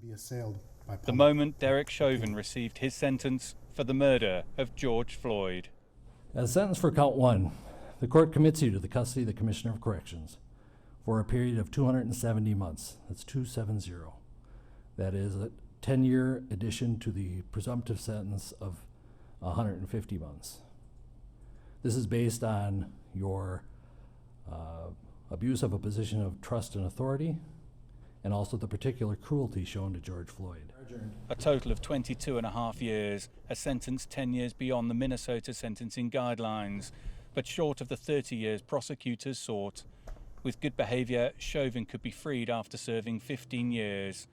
be assailed by the moment Derek Chauvin received his sentence for the murder of George Floyd. As sentenced for count 1, the court commits you to the custody of the Commissioner of Corrections for a period of 270 months. That's 270. That is a 10-year addition to the presumptive sentence of 150 months. This is based on your abuse of a position of trust and authority, and also the particular cruelty shown to George Floyd. A total of 22.5 years, a sentence 10 years beyond the Minnesota sentencing guidelines, but short of the 30 years prosecutors sought. With good behavior, Chauvin could be freed after serving 15 years.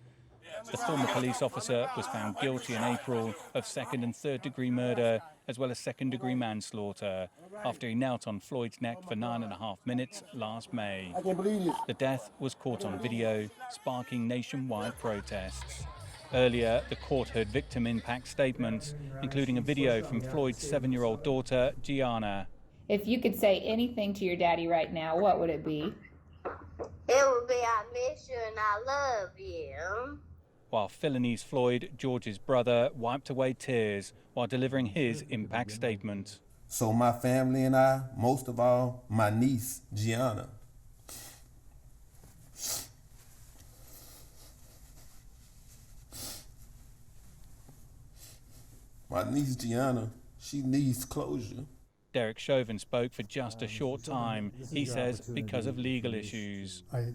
The former police officer was found guilty in April of second and third degree murder, as well as second degree manslaughter, after he knelt on Floyd's neck for 9.5 minutes last May. I can't believe this. The death was caught on video, sparking nationwide protests. Earlier, the court heard victim impact statements, including a video from Floyd's 7-year-old daughter, GIANNA. If you could say anything to your daddy right now, what would it be? It would be, I miss you and I love you. While PHILONISE Floyd, George's brother, wiped away tears while delivering his impact statement. So my family and I, most of all, my niece, GIANNA. My niece, GIANNA, she needs closure. Derek Chauvin spoke for just a short time, he says, because of legal issues. I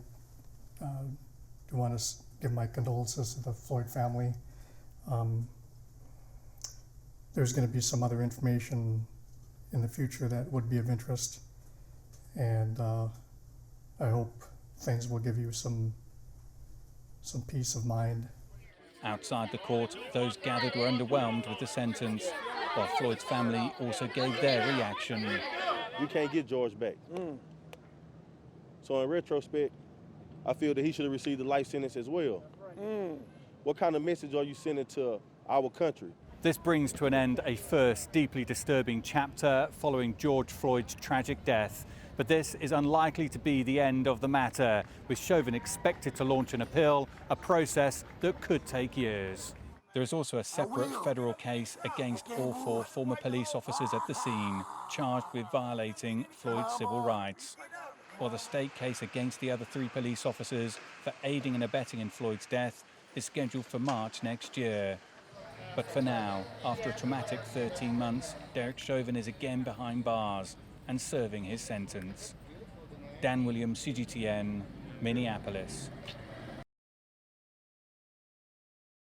do want to give my condolences to the Floyd family. There's going to be some other information in the future that would be of interest, and I hope things will give you some peace of mind. Outside the court, those gathered were underwhelmed with the sentence, while Floyd's family also gave their reaction. We can't get George back. So in retrospect, I feel that he should have received a life sentence as well. What kind of message are you sending to our country? This brings to an end a first deeply disturbing chapter following George Floyd's tragic death. But this is unlikely to be the end of the matter, with Chauvin expected to launch an appeal, a process that could take years. There is also a separate federal case against all 4 former police officers at the scene, charged with violating Floyd's civil rights. While the state case against the other 3 police officers for aiding and abetting in Floyd's death is scheduled for March next year. But for now, after a traumatic 13 months, Derek Chauvin is again behind bars and serving his sentence. Dan Williams, CGTN, Minneapolis.